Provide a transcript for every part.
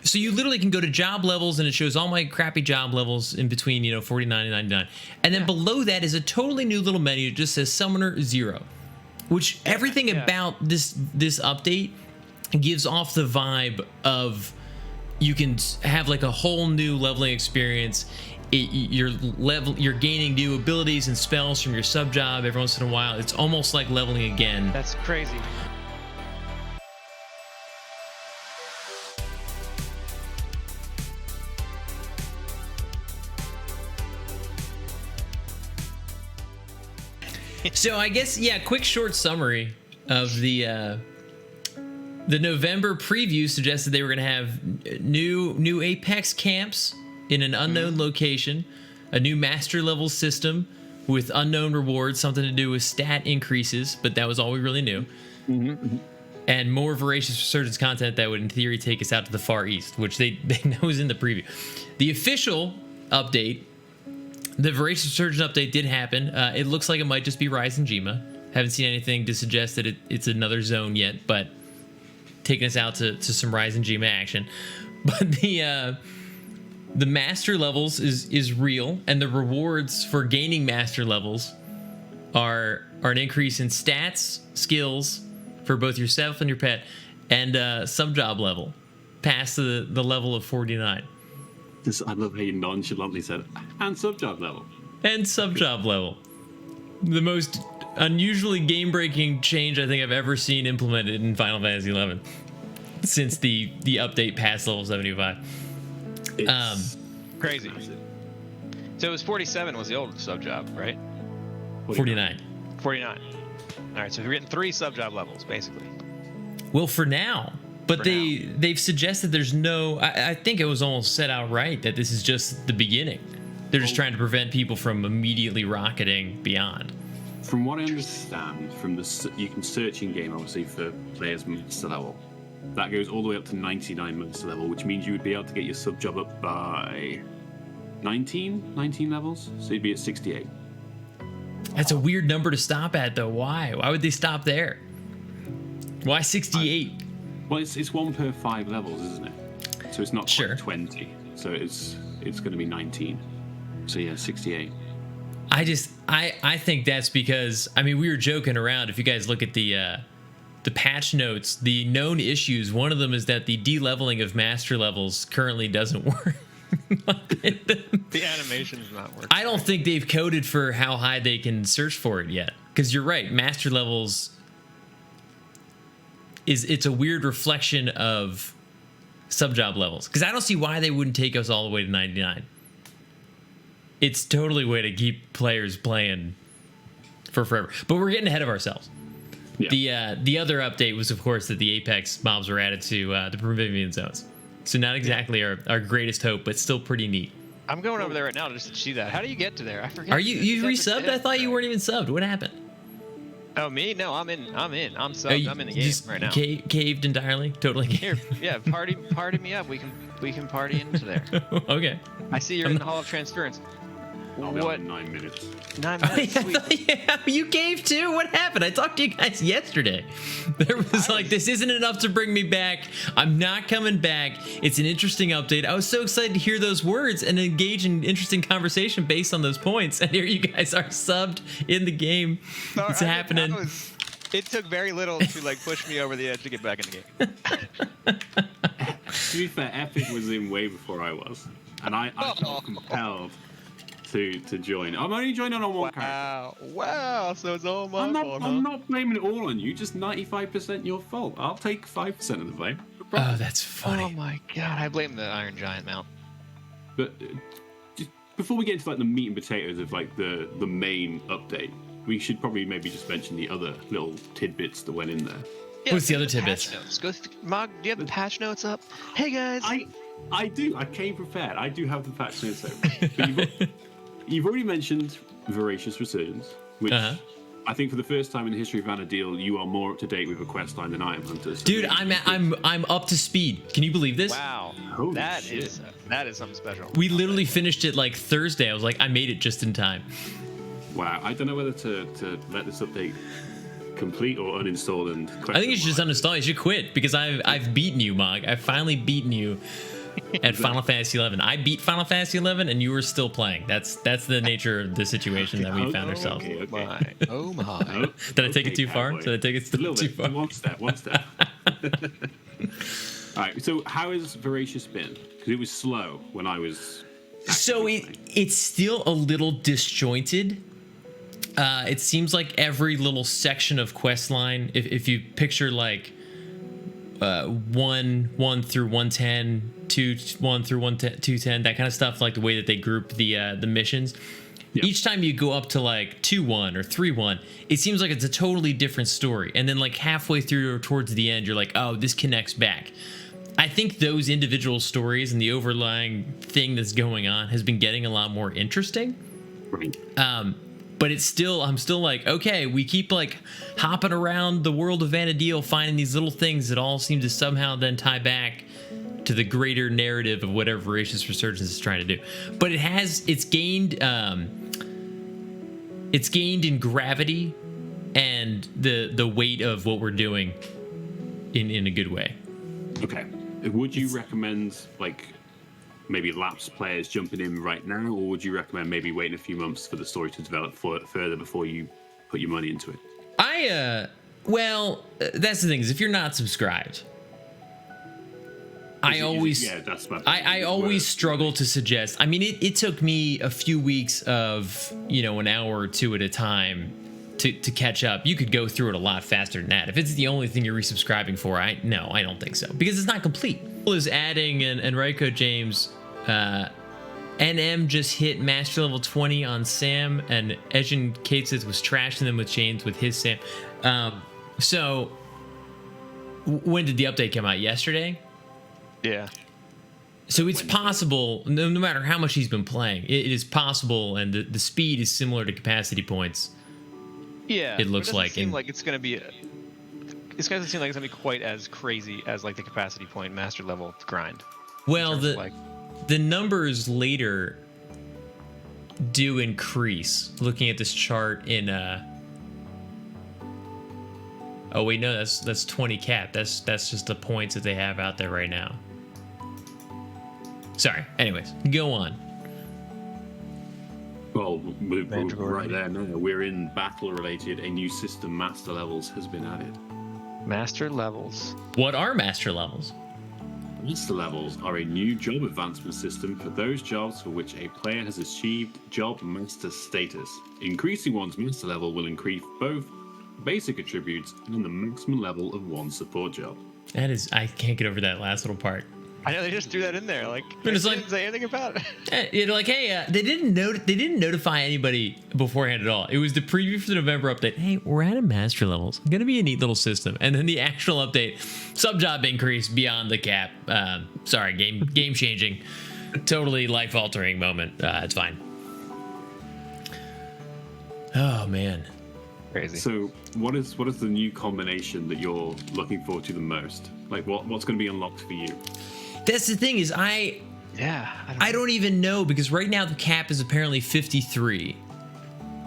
So you literally can go to job levels, and it shows all my crappy job levels in between, 49 and 99. And then below that is a totally new little menu that just says Summoner 0, which everything about this update gives off the vibe of you can have like a whole new leveling experience. You're gaining new abilities and spells from your sub job every once in a while. It's almost like leveling again. That's crazy. So I guess, quick short summary of the November preview suggested they were going to have new Apex camps in an unknown location, a new master level system with unknown rewards, something to do with stat increases, but that was all we really knew. And more Voracious Resurgence content that would in theory take us out to the Far East, which they know is in the preview. The official update, the Voracious Resurgence update did happen. It looks like it might just be Ryzen Jima. Haven't seen anything to suggest that it's another zone yet, but taking us out to some Ryzen Jima action. But the master levels is real, and the rewards for gaining master levels are an increase in stats, skills for both yourself and your pet, and sub job level past the level of 49. I love how you nonchalantly said, and sub-job level. And sub-job level. The most unusually game-breaking change I think I've ever seen implemented in Final Fantasy XI since the update past level 75. It's Crazy. So it was 47 was the old sub-job, right? 49. 49. All right, so we're getting 3 sub-job levels, basically. Well, for now. But they've suggested there's no... I think it was almost said outright that this is just the beginning. They're just trying to prevent people from immediately rocketing beyond. From what I understand, you can search in game obviously for players master level. That goes all the way up to 99 master level, which means you would be able to get your sub job up by 19 levels. So you'd be at 68. That's a weird number to stop at, though. Why? Why would they stop there? Why 68? Well, it's 1 per 5 levels, isn't it? So it's not quite 20. So it's going to be 19. So yeah, 68. I think that's because, I mean, we were joking around. If you guys look at the patch notes, the known issues, one of them is that the de-leveling of master levels currently doesn't work. The animation's not working. I don't think they've coded for how high they can search for it yet. Because you're right, master levels it's a weird reflection of sub-job levels. Because I don't see why they wouldn't take us all the way to 99. It's totally a way to keep players playing for forever. But we're getting ahead of ourselves. Yeah. The other update was, of course, that the Apex mobs were added to the Prohibition zones. So not exactly our greatest hope, but still pretty neat. I'm going over there right now just to see that. How do you get to there? I forget. Are you resubbed? I thought you weren't even subbed. What happened? Oh, me? No, I'm in. I'm subbed. I'm in the game right now. Caved entirely? Totally caved. Here, yeah, party me up. We can party into there. Okay. I see you're in the Hall of Transference. What? 9 minutes. 9 minutes. Sweet. You gave too? What happened? I talked to you guys yesterday. There was like, this isn't enough to bring me back. I'm not coming back. It's an interesting update. I was so excited to hear those words and engage in interesting conversation based on those points. And here you guys are subbed in the game. It's happening. It took very little to like push me over the edge to get back in the game. To be fair, Epic was in way before I was. And I felt compelled to join. I'm only joining on one character. Wow, so it's all my fault, I'm not blaming it all on you, just 95% your fault. I'll take 5% of the blame. Oh, that's funny. Oh my god, I blame the Iron Giant mount. But just before we get into like the meat and potatoes of like the main update, we should probably maybe just mention the other little tidbits that went in there. Yeah, what's the other tidbits? Mog, do you have the patch notes up? Hey guys. I do. I came prepared. I do have the patch notes open. But you've already mentioned Voracious Resurgence, which I think for the first time in the history of Vana'diel, you are more up to date with a quest line than I am, Hunter. So dude, I'm up to speed. Can you believe this? Wow, that is something special. We literally finished it like Thursday. I was like, I made it just in time. Wow, I don't know whether to let this update complete or uninstall and. I think you should just uninstall. You should quit because I've beaten you, Mog. I've finally beaten you at Final Fantasy 11. I beat Final Fantasy 11, and you were still playing. That's the nature of the situation that we found ourselves. Okay. Oh my. Oh, Did I take it too far? cowboy. Did I take it A little too bit. far? One step. All right. So how has Voracious been? Because it was slow when I was. So it's still a little disjointed. It seems like every little section of quest line, if you picture like 1 through 110, 1 through 210, that kind of stuff, like the way that they group the missions. Yep. Each time you go up to like 2-1 or 3-1, it seems like it's a totally different story. And then like halfway through or towards the end, you're like, oh, this connects back. I think those individual stories and the overlying thing that's going on has been getting a lot more interesting. Right. But it's still, I'm still like, okay, we keep like hopping around the world of Vana'diel, finding these little things that all seem to somehow then tie back to the greater narrative of whatever Voracious Resurgence is trying to do. But it's gained in gravity and the weight of what we're doing in a good way. Okay. Would you recommend like maybe lapsed players jumping in right now, or would you recommend maybe waiting a few months for the story to develop further before you put your money into it? Well, that's the thing, is if you're not subscribed, I always struggle to suggest. I mean, it took me a few weeks of, an hour or two at a time to catch up. You could go through it a lot faster than that. If it's the only thing you're resubscribing for, I don't think so, because it's not complete. Is adding and Raiko James, NM just hit master level 20 on Sam, and Ejin Katsis was trashing them with chains with his Sam. So when did the update come out? Yesterday? Yeah. So it's possible, no matter how much he's been playing, it is possible, and the speed is similar to capacity points. Yeah. It looks like. Seem like it's gonna be. It doesn't seem like it's gonna be quite as crazy as like the capacity point master level grind. Well, the numbers later do increase. Looking at this chart in oh wait, no, that's 20 cap. That's just the points that they have out there right now. Sorry. Anyways, go on. Well, we're right there now. We're in battle related. A new system, master levels, has been added. Master levels. What are master levels? Master levels are a new job advancement system for those jobs for which a player has achieved job master status. Increasing one's master level will increase both basic attributes and the maximum level of one support job. That is, I can't get over that last little part. I know they just threw that in there. Like, But it's they like- didn't say anything about it. You're like, hey, they didn't notify anybody beforehand at all. It was the preview for the November update. Hey, we're at a master levels. It's gonna be a neat little system, and then the actual update, sub job increase beyond the cap. Sorry, game changing, totally life altering moment. It's fine. Oh man. Crazy. So, what is the new combination that you're looking forward to the most? Like, what's going to be unlocked for you? That's the thing, is I don't even know, because right now the cap is apparently 53.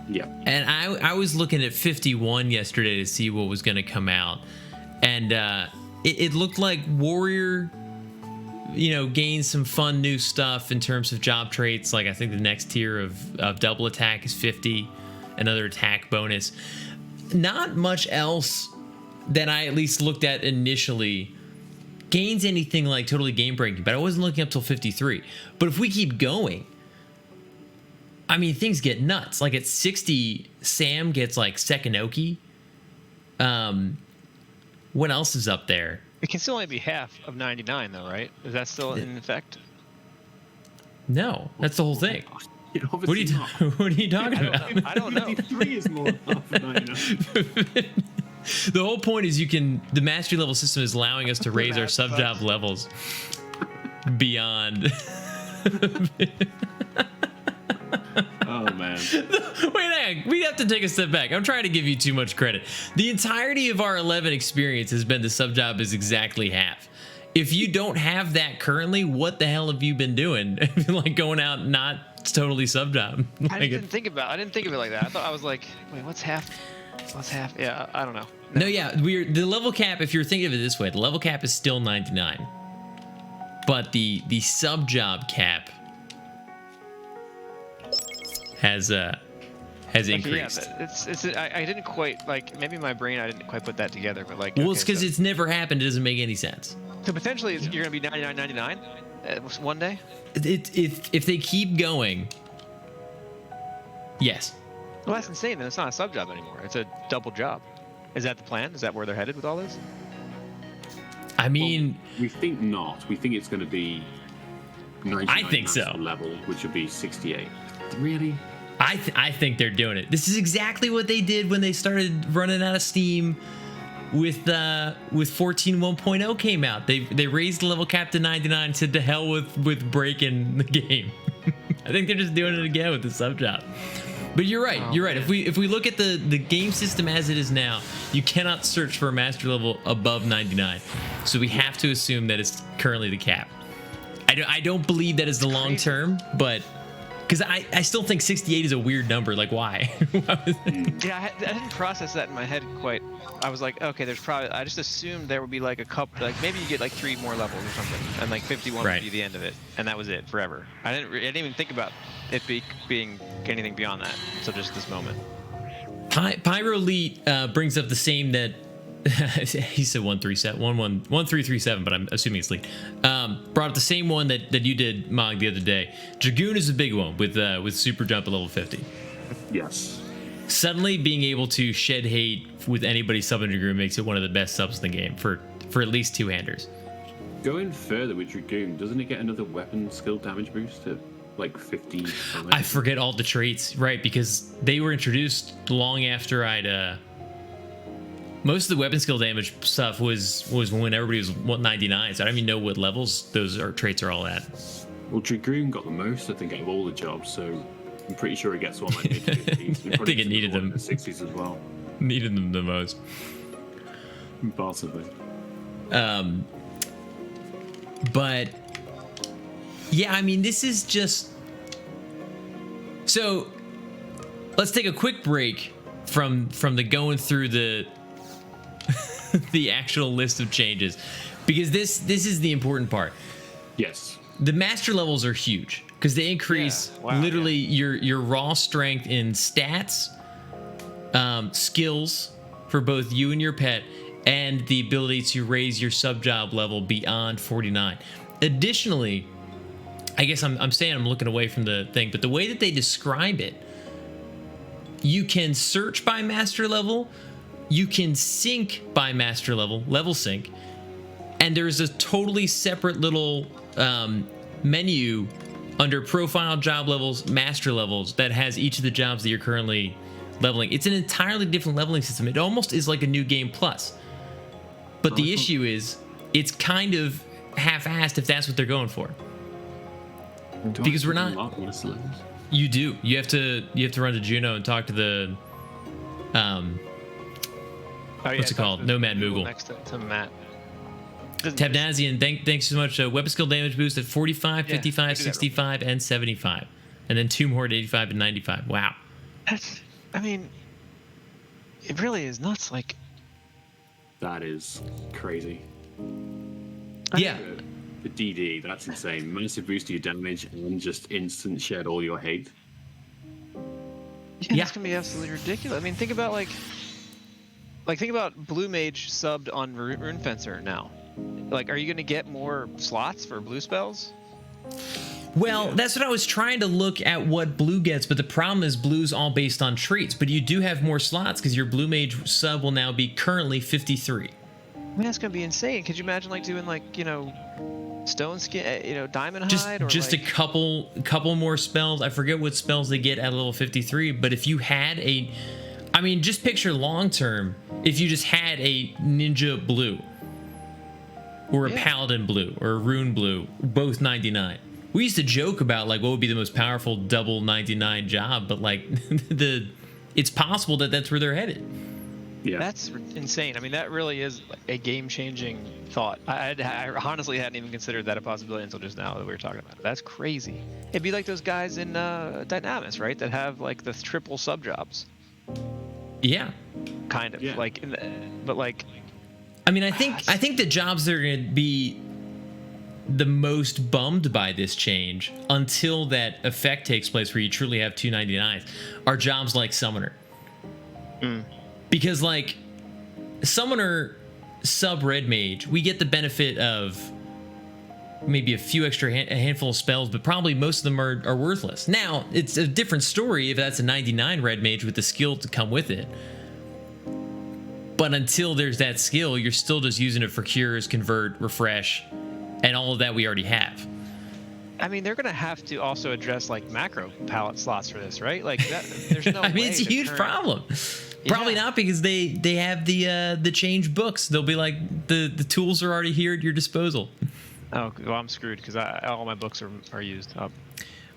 Yeah. And I was looking at 51 yesterday to see what was going to come out. And it looked like Warrior, gained some fun new stuff in terms of job traits. Like, I think the next tier of double attack is 50, another attack bonus. Not much else that I at least looked at initially gains anything like totally game breaking, but I wasn't looking up till 53. But if we keep going, I mean, things get nuts. Like at 60, Sam gets like Sekinoki. What else is up there? It can still only be half of 99, though, right? Is that still in effect? No, that's the whole thing. Yeah, What are you talking about? I don't know. 53 is more than half of 99. The whole point is the mastery level system is allowing us to raise our sub job levels beyond. Oh man. Wait, hang on. We have to take a step back. I'm trying to give you too much credit. The entirety of our 11 experience has been the sub job is exactly half. If you don't have that currently, what the hell have you been doing? Like going out not totally sub job. I didn't think of it like that. I was like, wait, what's half? What's half? Yeah, I don't know. No, yeah, the level cap. If you're thinking of it this way, the level cap is still 99. but the sub job cap has increased. Yeah, but I didn't quite like, maybe my brain, I didn't quite put that together, but like, Well, okay, it's because so, it's never happened. It doesn't make any sense. so potentially you're gonna be 99.99 one day. If they keep going, yes. Well, that's insane. Then it's not a sub job anymore. It's a double job. Is that the plan? Is that where they're headed with all this? I mean, we think not. We think it's going to be 99 I think so. master level, which would be 68. Really? I think they're doing it. This is exactly what they did when they started running out of steam with 14.1.0 came out. They raised the level cap to 99 and said to hell with breaking the game. I think they're just doing it again with the sub job. But you're right. Oh, you're right. man. If we look at the game system as it is now, you cannot search for a master level above 99. So we have to assume that it's currently the cap. I don't believe that is the long term, but because I still think 68 is a weird number. Like, why? Yeah, I didn't process that in my head quite. I was like, okay, there's probably. I just assumed there would be like a couple, like maybe you get like 3 more levels or something, and like 51 Right. would be the end of it, and that was it forever. I didn't even think about it being anything beyond that. So just this moment. Pyro Elite brings up the same that he said 1337, but I'm assuming it's Elite. Brought up the same one that you did, Mog, the other day. Dragoon is a big one with super jump at level 50. Yes. Suddenly being able to shed hate with anybody subbing Dragoon makes it one of the best subs in the game for at least two-handers. Going further with Dragoon, doesn't it get another weapon skill damage boost to like 50? I forget all the traits, right? Because they were introduced long after I'd. Most of the weapon skill damage stuff was when everybody was 199, so I don't even know what levels those traits are all at. Well, Dragoon got the most, I think, out of all the jobs, so I'm pretty sure it gets one like mid-50s. I think it needed them. In the 60s as well. Needed them the most. Possibly. But yeah, I mean, this is just so. Let's take a quick break from the going through the the actual list of changes, because this is the important part. Yes. The master levels are huge because they increase literally your raw strength in stats, skills for both you and your pet, and the ability to raise your sub job level beyond 49. Additionally, I guess I'm saying I'm looking away from the thing, but the way that they describe it, you can search by master level, you can sync by master level sync, and there's a totally separate little menu under profile, job levels, master levels that has each of the jobs that you're currently leveling. It's an entirely different leveling system. It almost is like a new game plus. But the issue is, it's kind of half-assed if that's what they're going for. Because we're not. You do. You have to run to Juno and talk to the what's it called? Nomad Moogle. Next to Matt. Tabnazian, thanks so much. Weapon skill damage boost at 45, 55, 65, and 75. And then 2 more at 85 and 95. Wow. That's, I mean, it really is nuts. Like, that is crazy. Yeah. The DD, that's insane. Massive boost to your damage and just instant shed all your hate. Yeah, that's gonna be absolutely ridiculous. I mean, think about think about Blue Mage subbed on Rune Fencer now. Like, are you gonna get more slots for blue spells? Well, that's what I was trying to look at what blue gets, but the problem is blue's all based on traits. But you do have more slots because your Blue Mage sub will now be currently 53. I mean, that's gonna be insane. Could you imagine like doing like, you know, stone skin, you know, diamond hide, or just like... a couple more spells. I forget what spells they get at level 53, but if you had I mean, just picture long term, if you just had a ninja blue or a paladin blue or a rune blue, both 99. We used to joke about like what would be the most powerful double 99 job, but like it's possible that that's where they're headed. Yeah, that's insane. I mean, that really is a game-changing thought. I honestly hadn't even considered that a possibility until just now that we were talking about it. That's crazy. It'd be like those guys in Dynamis, right? That have like the triple sub jobs. Yeah. Kind of. Yeah. But like. I mean, I think the jobs that are going to be the most bummed by this change until that effect takes place where you truly have 299s are jobs like Summoner. Because like Summoner sub Red Mage, we get the benefit of maybe a few extra a handful of spells, but probably most of them are worthless. Now, it's a different story if that's a 99 Red Mage with the skill to come with it. But until there's that skill, you're still just using it for cures, convert, refresh, and all of that we already have. I mean, they're gonna have to also address like macro palette slots for this, right? Like, that, there's no. I mean, it's a huge problem. Probably not, because they have the change books. They'll be like the tools are already here at your disposal. Oh, well, I'm screwed because all my books are used up.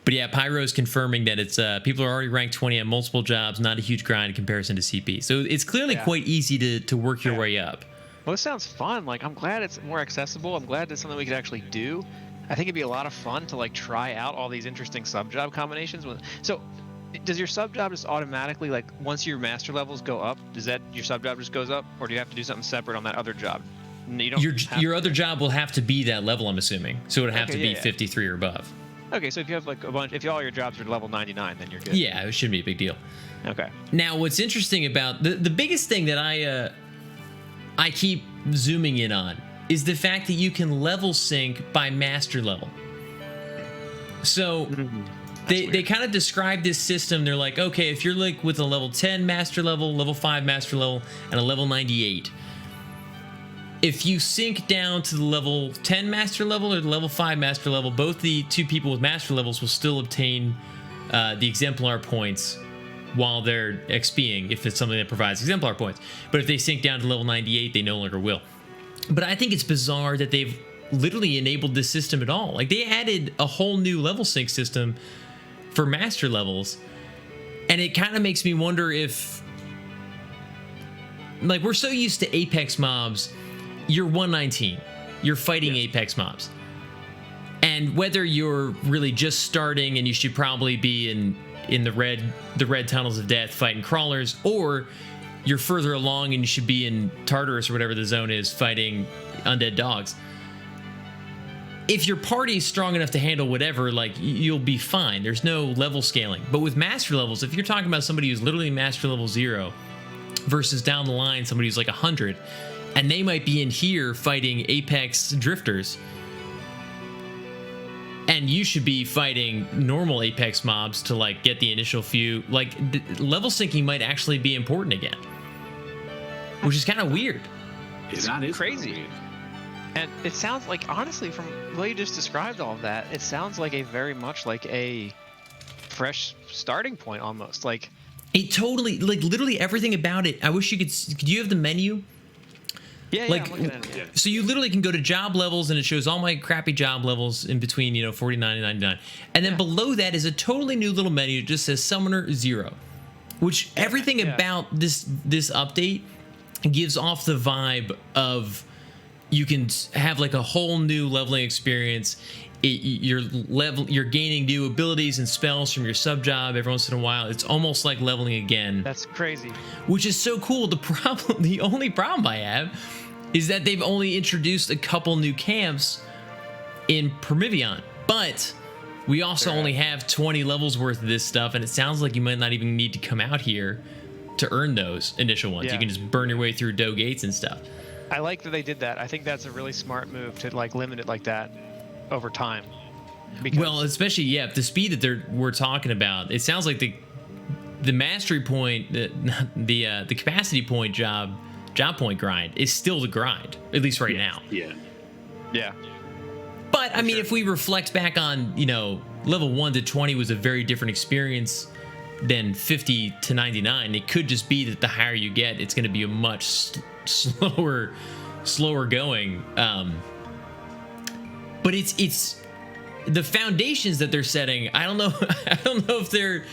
But yeah, Pyro's confirming that it's people are already ranked 20 on multiple jobs, not a huge grind in comparison to CP. So it's clearly quite easy to work your way up. Well, this sounds fun. Like, I'm glad it's more accessible. I'm glad it's something we could actually do. I think it'd be a lot of fun to like try out all these interesting sub job combinations. So, does your sub job just automatically, like, once your master levels go up, does that your sub job just goes up, or do you have to do something separate on that other job? You don't your other job will have to be that level, I'm assuming. So it would have to be 53 or above. Okay, so if you have like a bunch, if all your jobs are level 99, then you're good. Yeah, it shouldn't be a big deal. Okay. Now, what's interesting about the biggest thing that I keep zooming in on is the fact that you can level sync by master level. So they kind of describe this system. They're like, okay, if you're like with a level 10 master level, level 5 master level, and a level 98, if you sync down to the level 10 master level or the level 5 master level, both the two people with master levels will still obtain the exemplar points while they're XPing, if it's something that provides exemplar points. But if they sync down to level 98, they no longer will. But I think it's bizarre that they've literally enabled this system at all. Like, they added a whole new level sync system for master levels, and it kind of makes me wonder if, like, we're so used to Apex mobs. You're 119. You're fighting Apex mobs. And whether you're really just starting and you should probably be in the red tunnels of death fighting crawlers, or you're further along and you should be in Tartarus or whatever the zone is fighting undead dogs. If your party's strong enough to handle whatever, like, you'll be fine. There's no level scaling. But with master levels, if you're talking about somebody who's literally master level 0 versus down the line somebody who's like 100, and they might be in here fighting Apex drifters, and you should be fighting normal Apex mobs to like get the initial few, like, level syncing might actually be important again, which is kind of weird. That is crazy. Weird. And it sounds like, honestly, from the way you just described all of that, it sounds like very much like a fresh starting point almost. Like, it totally, like, literally everything about it. I wish you could you have the menu? Yeah, like, I'm looking at it. Yeah. So you literally can go to job levels, and it shows all my crappy job levels in between, 49 and 99. And then below that is a totally new little menu that just says Summoner 0, which everything about this update gives off the vibe of you can have like a whole new leveling experience. You're gaining new abilities and spells from your sub job every once in a while. It's almost like leveling again. That's crazy. Which is so cool. The only problem I have is that they've only introduced a couple new camps in Permivion, but we also only have 20 levels worth of this stuff, and it sounds like you might not even need to come out here to earn those initial ones. You can just burn your way through dough gates and stuff. I like that they did that. I think that's a really smart move to like limit it like that over time. Well, especially the speed that we're talking about. It sounds like the mastery point, the capacity point job point grind is still the grind, at least right now. Yeah. But I mean, if we reflect back on, level 1 to 20 was a very different experience than 50 to 99. It could just be that the higher you get, it's going to be a much slower going. But it's the foundations that they're setting. I don't know if their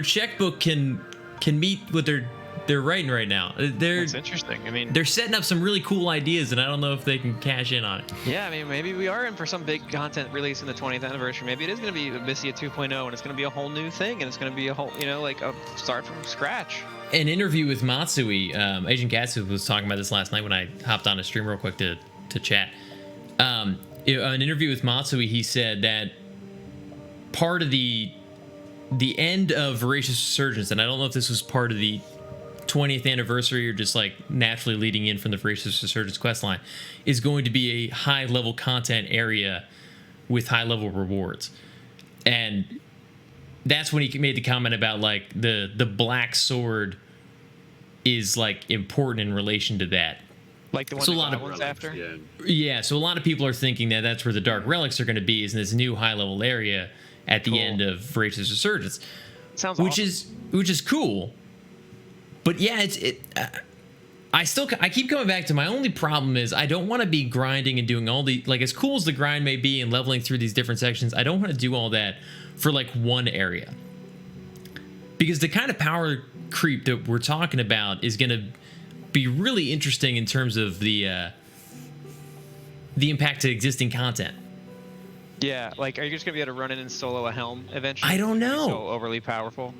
checkbook can meet what they're writing right now. That's interesting. I mean, they're setting up some really cool ideas, and I don't know if they can cash in on it. Yeah, I mean, maybe we are in for some big content release in the 20th anniversary. Maybe it is going to be Abyssia 2.0, and it's going to be a whole new thing, and it's going to be a whole, like a start from scratch. An interview with Matsui, Agent Gatsu was talking about this last night when I hopped on a stream real quick to chat. an interview with Matsui, he said that part of the end of Voracious Resurgence, and I don't know if this was part of the 20th anniversary or just like naturally leading in from the Voracious Resurgence questline, is going to be a high level content area with high level rewards. And that's when he made the comment about like the black sword is like important in relation to that. Like the one So a that lot of Godwin's after. Yeah, so a lot of people are thinking that that's where the dark relics are going to be, is in this new high level area at the end of Voracious Resurgence. Sounds which awesome. which is cool. But yeah, I keep coming back to my only problem is I don't want to be grinding and doing all the, like, as cool as the grind may be and leveling through these different sections, I don't want to do all that for like one area. Because the kind of power creep that we're talking about is going to be really interesting in terms of the impact to existing content. Yeah, like, are you just gonna be able to run in and solo a helm eventually? I don't know. So overly powerful.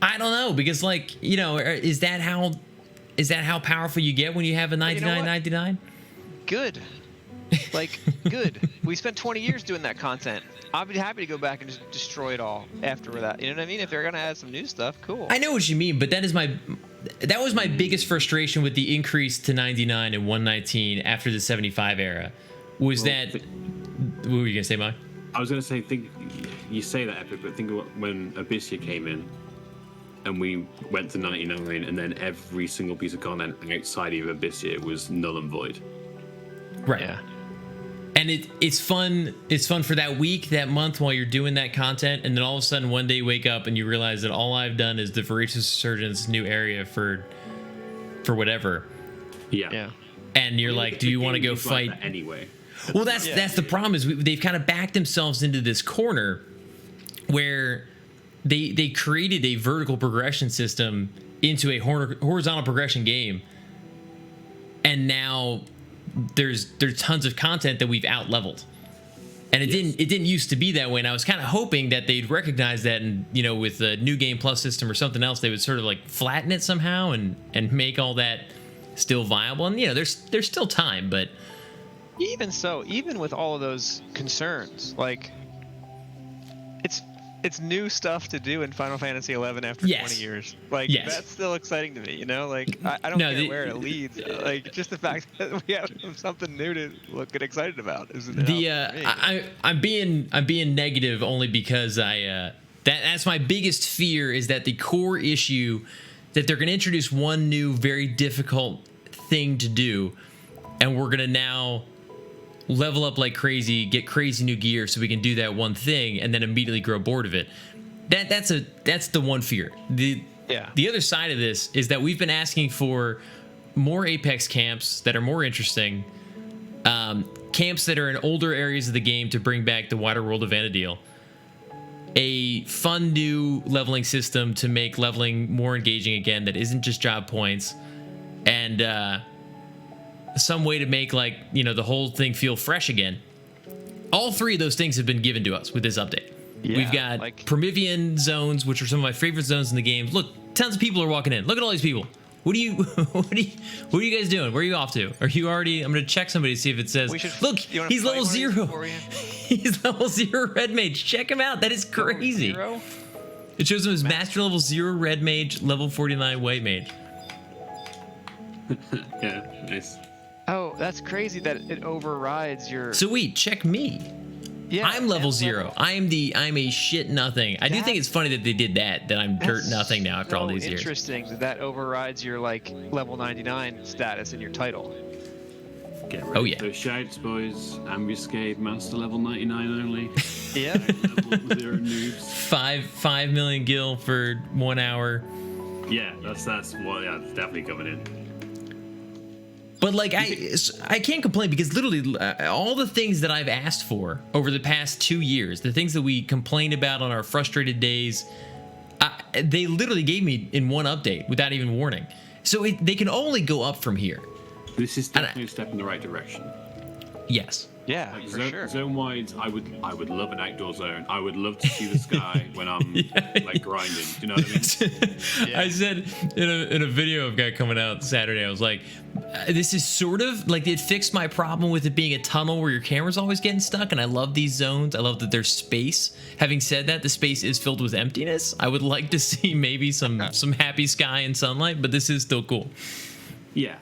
I don't know, because like, you know, is that how powerful you get when you have a 99.99? Good. Like, good. We spent 20 years doing that content. I'd be happy to go back and just destroy it all after that. You know what I mean? If they're gonna add some new stuff, cool. I know what you mean, but that was my biggest frustration with the increase to 99 and 119 after the 75 era. Was that what were you gonna say, Mike? I was going to say, you say that, Epic, but think of when Abyssia came in and we went to 99, and then every single piece of content outside of Abyssia was null and void. Right. Yeah. And it's fun. It's fun for that week, that month while you're doing that content, and then all of a sudden one day you wake up and you realize that all I've done is the Voracious Resurgence new area for whatever. Yeah. Yeah. And you're like, do you want to go fight? Like anyway. Well, that's the problem is they've kind of backed themselves into this corner where they created a vertical progression system into a horizontal progression game, and now there's tons of content that we've out leveled, and it didn't used to be that way. And I was kind of hoping that they'd recognize that, and you know, with the new game plus system or something else, they would sort of like flatten it somehow and make all that still viable. And you know, there's still time, but. Even so, even with all of those concerns, like, it's new stuff to do in Final Fantasy XI after 20 years. Like, that's still exciting to me, you know? Like, I don't care where it leads. Like, just the fact that we have something new to get excited about. I'm being negative only because that's my biggest fear, is that the core issue that they're going to introduce one new very difficult thing to do, and we're going to now level up like crazy, get crazy new gear so we can do that one thing, and then immediately grow bored of it. That's the one fear. The other side of this is that we've been asking for more Apex camps that are more interesting, camps that are in older areas of the game to bring back the wider world of Vana'diel, a fun new leveling system to make leveling more engaging again that isn't just job points, and some way to make, like, you know, the whole thing feel fresh again. All three of those things have been given to us with this update. Yeah, we've got like Promethean zones, which are some of my favorite zones in the game. Look, tons of people are walking in. Look at all these people. What are you guys doing? Where are you off to? Are you already? I'm gonna check somebody to see if it says. Look, he's level 0. He's level 0 red mage. Check him out. That is crazy. It shows him as master level 0 red mage, level 49 white mage. Yeah, nice. Oh, that's crazy that it overrides your. So wait, check me. Yeah, I'm level 0. I'm a shit nothing. I do think it's funny that they did that I'm dirt nothing now after all these years. Interesting that overrides your like level 99 status in your title. Get ready for those shouts, boys. Ambuscade, master level 99 only. Yeah. Level 0 noobs. 5 million gil for 1 hour. Yeah, that's definitely coming in. But like I can't complain, because literally all the things that I've asked for over the past 2 years, the things that we complained about on our frustrated days, they literally gave me in one update without even warning. So they can only go up from here. This is definitely a step in the right direction. Yes. Yeah, Like for sure. zone wide, I would love an outdoor zone. I would love to see the sky when I'm like grinding. Do you know what I mean? Yeah. I said in a video I've got coming out Saturday, I was like, this is sort of like it fixed my problem with it being a tunnel where your camera's always getting stuck, and I love these zones. I love that there's space. Having said that, the space is filled with emptiness. I would like to see maybe some happy sky and sunlight, but this is still cool. Yeah.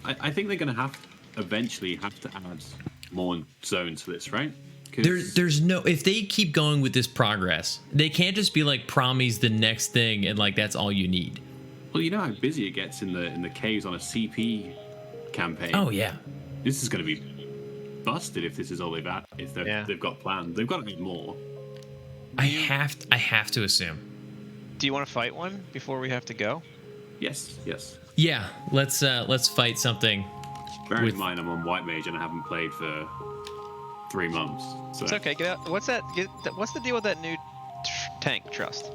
I think they're going to eventually have to add more zones to this, right? There's no, if they keep going with this progress, they can't just be like promise the next thing and like that's all you need. Well, you know how busy it gets in the caves on a CP campaign. Oh yeah, this is going to be busted if this is all they've got planned. They've got to do more. I have to assume. Do you want to fight one before we have to go? Yes. Yeah, let's fight something. Bear in mind, I'm on White Mage and I haven't played for 3 months. So It's okay. Get out. What's that? What's the deal with that new tank trust?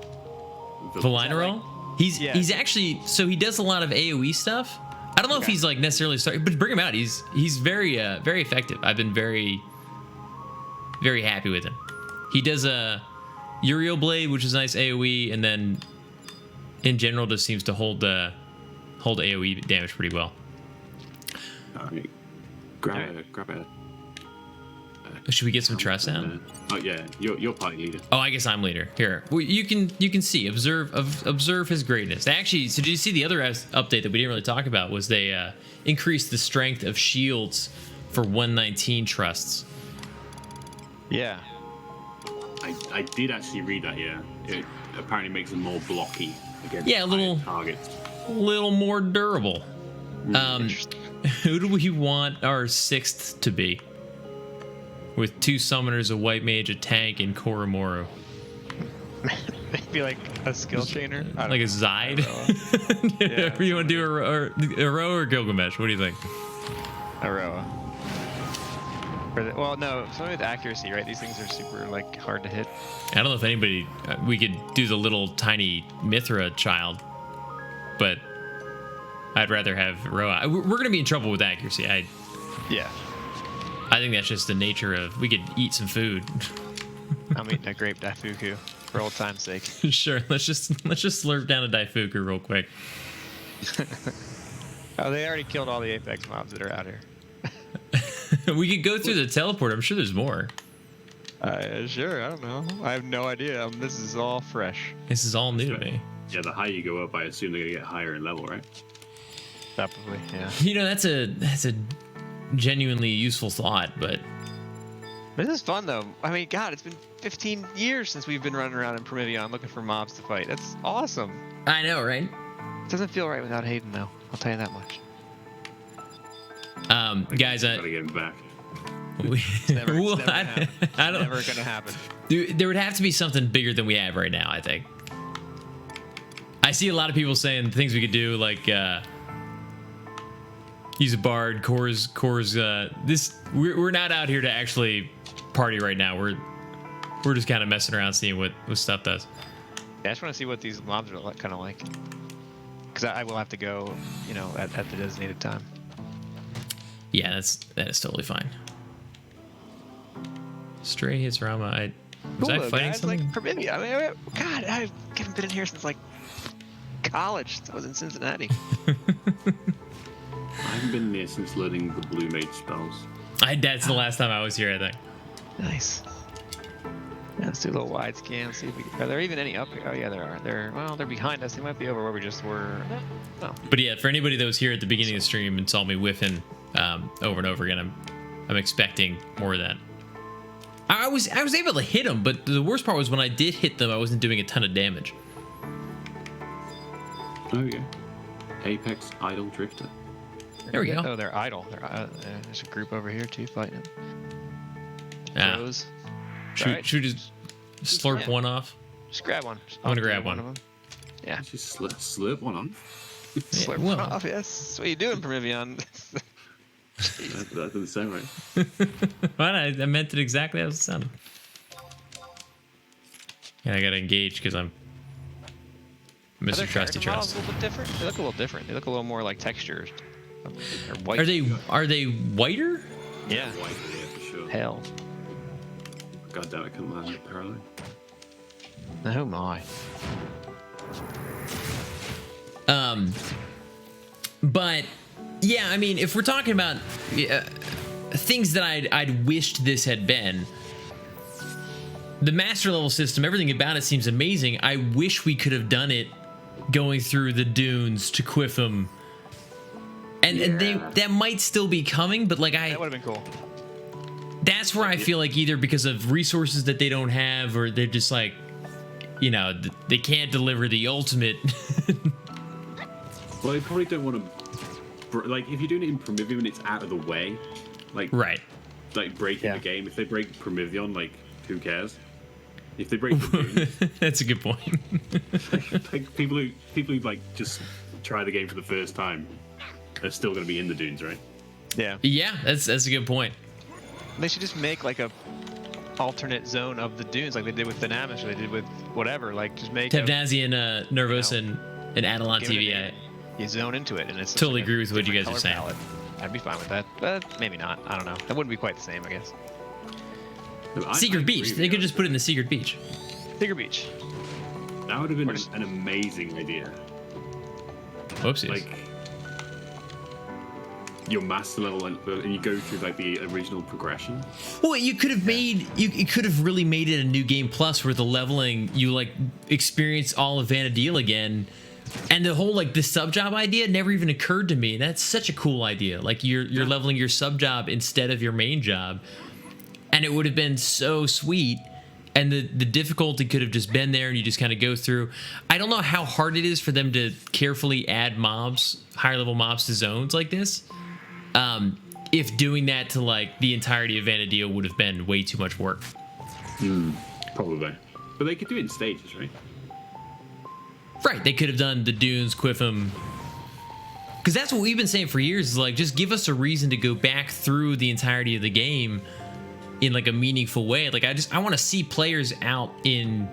Valinarol? He's actually, so he does a lot of AoE stuff. I don't know if he's like necessarily starting, but bring him out. He's very very effective. I've been very happy with him. He does a Uriel Blade, which is nice AoE, and then in general just seems to hold AoE damage pretty well. All right. Grab a. Should we get some trust down? Oh yeah, you're party leader. Oh, I guess I'm leader. Here, well, you can see, observe his greatness. Actually, so did you see the other update that we didn't really talk about? Was they increased the strength of shields for 119 trusts. Yeah. I did actually read that. Yeah, it apparently makes them more blocky against a little targets. Little more durable. Who do we want our 6th to be? With 2 summoners, a white mage, a tank, and Koromoru. Maybe like a skill chainer? Like a Zide? Yeah, you want to do a row or Gilgamesh? What do you think? Aroa. Well, no, something with accuracy, right? These things are super like hard to hit. I don't know if anybody... we could do the little tiny Mithra child, but I'd rather have Roa. We're going to be in trouble with accuracy. Yeah. I think that's just the nature of... We could eat some food. I'm eating a grape daifuku for old time's sake. Sure, let's just slurp down a daifuku real quick. Oh, they already killed all the Apex mobs that are out here. We could go through the teleport. I'm sure there's more. Sure, I don't know. I have no idea. This is all fresh. This is all new to me. Yeah, the higher you go up, I assume they're gonna get higher in level, right? Probably, yeah. You know, that's a genuinely useful thought, but This is fun though. I mean, God, it's been 15 years since we've been running around in Prometheon looking for mobs to fight. That's awesome. I know, right? It doesn't feel right without Hayden though. I'll tell you that much. Guys, Gotta get him back. It's never gonna happen. I don't. Never gonna happen. Dude, there would have to be something bigger than we have right now, I think. I see a lot of people saying things we could do, like use a bard, cores. This we're not out here to actually party right now. We're just kind of messing around, seeing what stuff does. Yeah, I just want to see what these mobs are kind of like. Because I will have to go, you know, at the designated time. Yeah, that is totally fine. Stray hits Rama. Was I fighting guys, something? Like Prometheon. I mean, God, I haven't been in here since like college. I was in Cincinnati. I haven't been near since learning the blue mage spells. That's the last time I was here, I think. Nice. Yeah, let's do a little wide scan. See if are there even any up here? Oh yeah, there are. They're behind us. They might be over where we just were. No. But yeah, for anybody that was here at the beginning of the stream and saw me whiffing over and over again, I'm expecting more of that. I was able to hit them, but the worst part was when I did hit them, I wasn't doing a ton of damage. Oh yeah. Apex Idle Drifter. There we go. Oh, they're idle. There's a group over here too fighting them. Ah. Those. Should we just slurp one off? Just grab one. I'm gonna grab one of them. Yeah. Just slurp one on. Slurp one off. Yes. That's what you do in Prometheon. That doesn't sound right. What? I meant it exactly as it sounded. Yeah, I gotta engage because I'm Mr. Trusty Trust. A little bit different. They look a little different. They look a little more like textures. Or white. Are they whiter? Yeah. White, yeah, for hell. God damn, I couldn't land it parallel. Oh my. But yeah, I mean, if we're talking about things that I'd wished this had been, the master level system, everything about it seems amazing. I wish we could have done it going through the dunes to Quiffum, and that might still be coming, but like That would have been cool. that's where I feel like either because of resources that they don't have, or they're just like, you know, they can't deliver the ultimate. Well, they probably don't want to. Like, if you're doing it in Promethean, it's out of the way. Like, Right. Like breaking Yeah. the game. If they break Promethean, like, who cares? If they break the dunes, That's a good point. like people who like just try the game for the first time, they're still going to be in the dunes, right? Yeah. Yeah, that's a good point. They should just make like a alternate zone of the dunes, like they did with Dynamis, or they did with whatever. Like just make. Tevnazi and Nervos You know, and Adelon give it a TV. name. You zone into it, and it's Totally like a agree with what you different guys are color saying. palette. I'd be fine with that, but maybe not. I don't know. That wouldn't be quite the same, I guess. No, I Secret agree Beach. with They you. could just put it in the Secret Beach. Bigger beach. That would have been Or just- an amazing idea. Whoopsies. Like your master level, and you go through like the original progression. Well, you could have made you could have really made it a new game plus where the leveling you like experience all of Vanadil again, and the whole like the sub job idea never even occurred to me. That's such a cool idea. Like you're leveling your sub job instead of your main job, and it would have been so sweet. And the difficulty could have just been there, and you just kind of go through. I don't know how hard it is for them to carefully add mobs, higher level mobs to zones like this. If doing that to like the entirety of Vanadil would have been way too much work. Probably, but they could do it in stages, right? Right, they could have done the dunes, Quiffum, because that's what we've been saying for years. Is like just give us a reason to go back through the entirety of the game in like a meaningful way. Like I want to see players out in,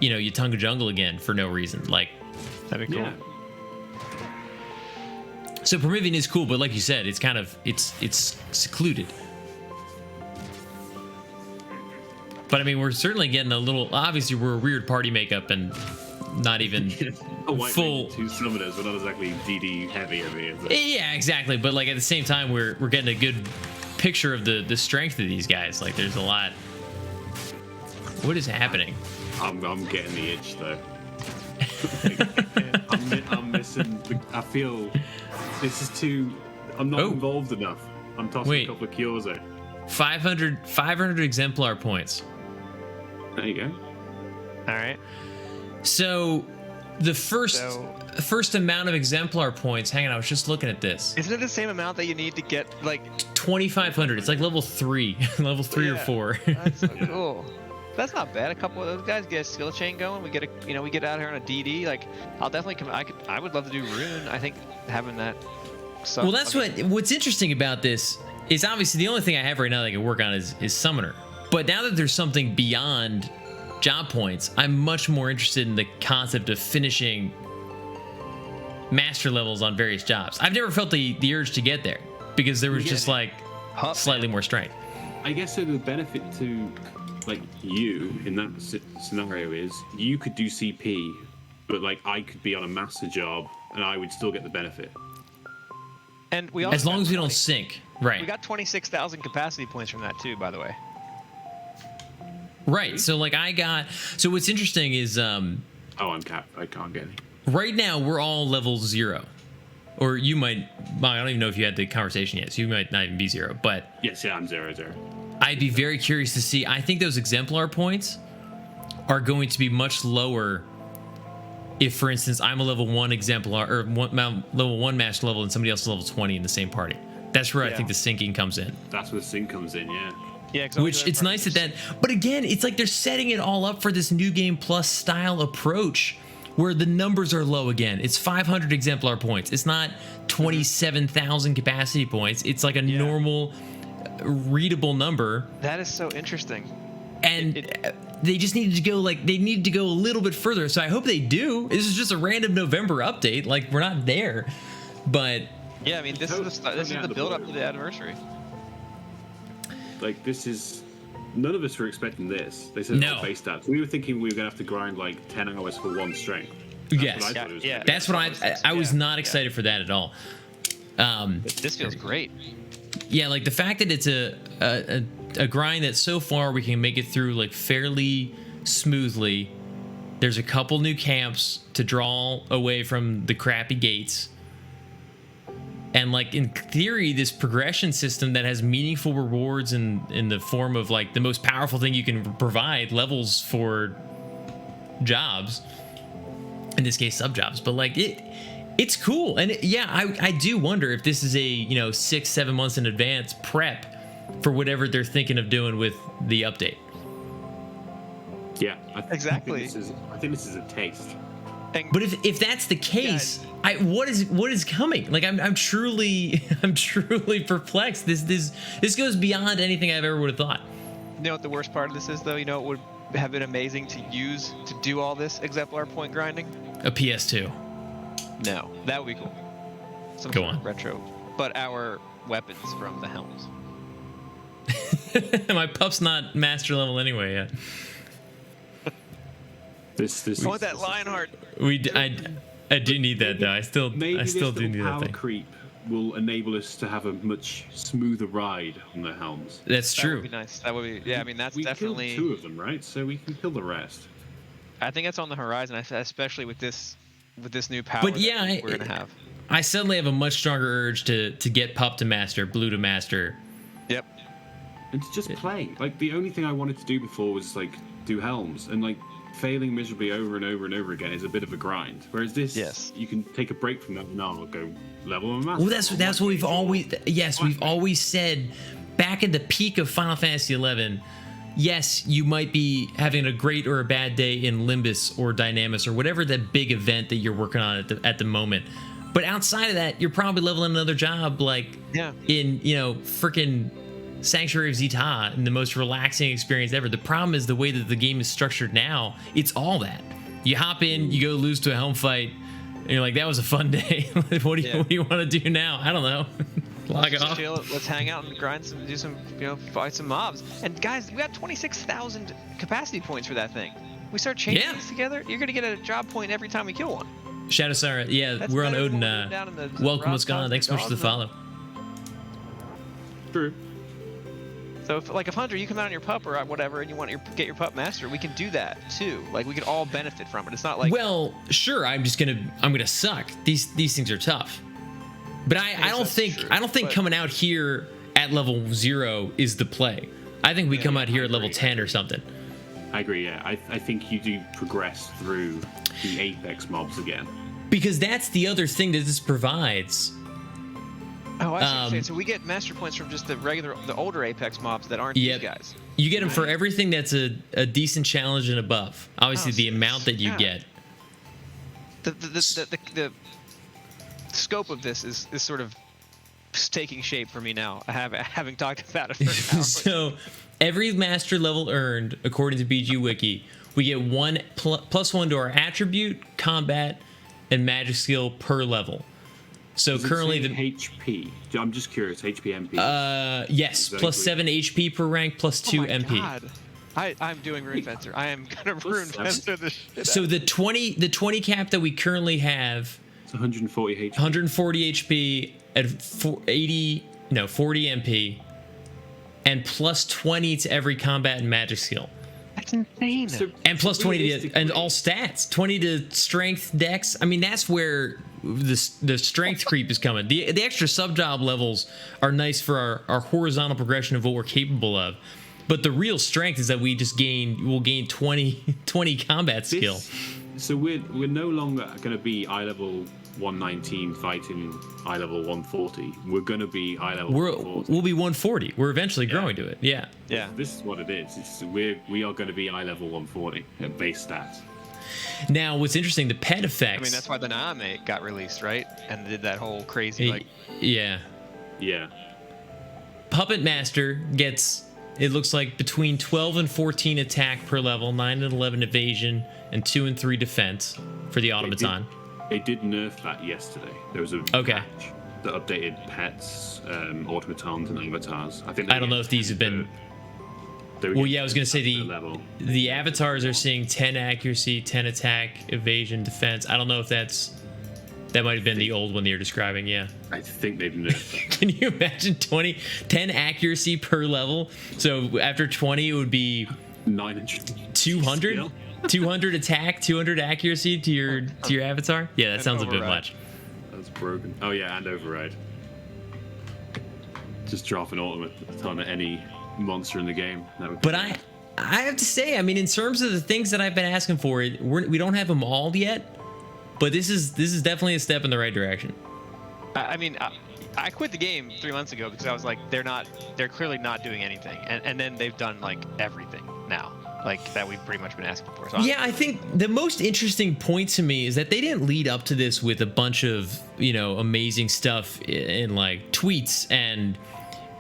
you know, Yatunga Jungle again for no reason. Like, That'd be cool. Yeah. so Promethean is cool, but like you said, it's kind of it's secluded. But I mean, we're certainly getting a little. Obviously, we're a weird party makeup and not even A white full. two summoners, but not exactly DD heavy over here. But Yeah, exactly. But like at the same time, we're getting a good picture of the strength of these guys. Like there's a lot. What is happening? I'm getting the itch though. I'm missing. I feel this is too. I'm not Oh. involved enough. I'm tossing Wait. a couple of cures out. 500 exemplar points. There you go. All right. So the first So- first amount of exemplar points. Hang on, I was just looking at this. Isn't it the same amount that you need to get like? 2,500. It's like level 3, level 3 or Yeah. 4. That's so cool. That's not bad. A couple of those guys get a skill chain going. We get we get out here on a DD. Like, I'll definitely come. I would love to do Rune. I think having that. Well, that's what's interesting about this is obviously the only thing I have right now that I can work on is Summoner. But now that there's something beyond job points, I'm much more interested in the concept of finishing master levels on various jobs. I've never felt the urge to get there because there was just like slightly more strength. I guess so. The benefit to like you in that scenario is you could do CP, but like I could be on a master job and I would still get the benefit. And we also As long got as we don't 20 sink. We Right. got 26,000 capacity points from that too, by the way. Right. So like so what's interesting is Oh, I'm capped. I can't get any. right now we're all level 0. Or you might, well, I don't even know if you had the conversation yet, so you might not even be 0, but Yes, yeah, I'm 0. I'd be very curious to see. I think those exemplar points are going to be much lower if, for instance, I'm a level 1 exemplar or level 1 master level and somebody else is level 20 in the same party. That's where I Yeah. think the sinking comes in. That's where the sync comes in, yeah. Yeah. 'cause Which it's nice that but again, it's like they're setting it all up for this new game plus style approach where the numbers are low again. It's 500 exemplar points. It's not 27,000 capacity points. It's like a normal readable number. That is so interesting. And they just needed to go they need to go a little bit further. So I hope they do. This is just a random November update. Like we're not there. But Yeah, I mean, this is the build up to the anniversary. like this is. None of us were expecting this. They said No. base stats. We were thinking we were gonna have to grind like 10 hours for one strength. Yes. What I thought it was Yeah, gonna be. That's what I was not excited for that at all. This feels great. Yeah, like the fact that it's a grind that so far we can make it through like fairly smoothly. There's a couple new camps to draw away from the crappy gates. And like in theory, this progression system that has meaningful rewards in the form of like the most powerful thing you can provide, levels for jobs. In this case, sub jobs. But like it's cool. And yeah, I do wonder if this is a 6-7 months in advance prep for whatever they're thinking of doing with the update. Yeah, Exactly. I think this is a taste. But if that's the case, what is coming? Like I'm truly perplexed. This goes beyond anything I've ever would have thought. You know what the worst part of this is, though? You know what would have been amazing to use to do all this exemplar point grinding? A PS2. No, that would be cool. Some Go sort of on. retro, but our weapons from the helms. My pup's not master level anyway yet. This I want that Lionheart. I do need that though. I still maybe do this need little that power thing. creep will enable us to have a much smoother ride on the helms. That's That true. would be nice. That would be. Yeah, I mean that's We definitely. killed 2 of them, right? So we can kill the rest. I think that's on the horizon, especially with this new power. But that yeah, we're gonna have. I suddenly have a much stronger urge to get pup to master, blue to master. Yep. And to just play. Like the only thing I wanted to do before was like do helms, and like failing miserably over and over and over again is a bit of a grind. Whereas this, Yes. you can take a break from that and I'll go level a master. Well, that's what we've always we've always said. Back at the peak of Final Fantasy XI, yes, you might be having a great or a bad day in Limbus or Dynamis or whatever that big event that you're working on at the moment. But outside of that, you're probably leveling another job like in freaking Sanctuary of Zeta and the most relaxing experience ever. The problem is the way that the game is structured now. It's all that. You hop in, you go lose to a helm fight, and you're like, that was a fun day. What do you want to do now? I don't know. Log Let's off. chill, let's hang out and grind some, do some, fight some mobs. And guys, we got 26,000 capacity points for that thing. We start changing these together. You're gonna get a job point every time we kill one. Shadow Sara, yeah, That's we're on better than Odin. what we're down in the Welcome, rock what's going on? Thanks so much for the dogs. follow. True. So if Hunter, you come out on your pup or whatever, and you want get your pup master, we can do that too. Like we can all benefit from it. It's not like Well, sure, I'm gonna suck. These things are tough. But I don't think but- coming out here at level 0 is the play. I think we come out here at level 10 or something. I agree, yeah. I think you do progress through the Apex mobs again. Because that's the other thing that this provides. Oh, I see what you're saying. So we get master points from just the older Apex mobs that aren't Yep. these guys. You get them for everything that's a decent challenge and above. Obviously, Oh, the amount that you yeah. get. The scope of this is sort of taking shape for me now. Having talked about it for hours. So every master level earned, according to BG Wiki, we get +1 to our attribute, combat, and magic skill per level. So Does it currently say the HP. I'm just curious. HP MP. yes, Exactly. +7 HP per rank, +2 Oh my MP. God. I'm doing Rune Fencer. I am gonna Rune Fencer this shit So out. the 20 cap that we currently have, It's 140 HP. 140 HP at 40 MP, and +20 to every combat and magic skill. That's insane. So- And so +20 to and realistically- all stats, 20 to strength, dex. I mean, that's where the strength creep is coming. The extra sub job levels are nice for our horizontal progression of what we're capable of. But the real strength is that we'll gain 20 combat skill. So we're no longer going to be eye level 119 fighting eye level 140. We're going to be eye level 140. We'll be 140. We're eventually growing to it. Yeah. Yeah. This is what it is. We are going to be eye level 140 at base stats. Now, what's interesting, the pet effects. I mean, that's why the Naame got released, right? And did that whole crazy like. Yeah. Yeah. Puppet Master gets, it looks like, between 12 and 14 attack per level, 9 and 11 evasion, and 2 and 3 defense for the automaton. They did nerf that yesterday. There was a Okay. patch the updated pets, automatons, and avatars. I think. I don't know if these have been. Well, yeah, I was gonna say the avatars are seeing 10 accuracy, 10 attack, evasion, defense. I don't know if that might have been the old one that you're describing. Yeah. I think they've nerfed that. Can you imagine 10 accuracy per level? So after 20, it would be 900. 200. 200 attack, 200 accuracy to your avatar. Yeah, that sounds override. A bit much. That's broken. Oh yeah, and override. Just drop an automaton at any monster in the game. But I have to say, I mean, in terms of the things that I've been asking for, we don't have them all yet. But this is definitely a step in the right direction. I mean, I quit the game 3 months ago because I was like, they're clearly not doing anything, and then they've done like everything now, like that we've pretty much been asking for. So yeah, I think the most interesting point to me is that they didn't lead up to this with a bunch of amazing stuff in like tweets and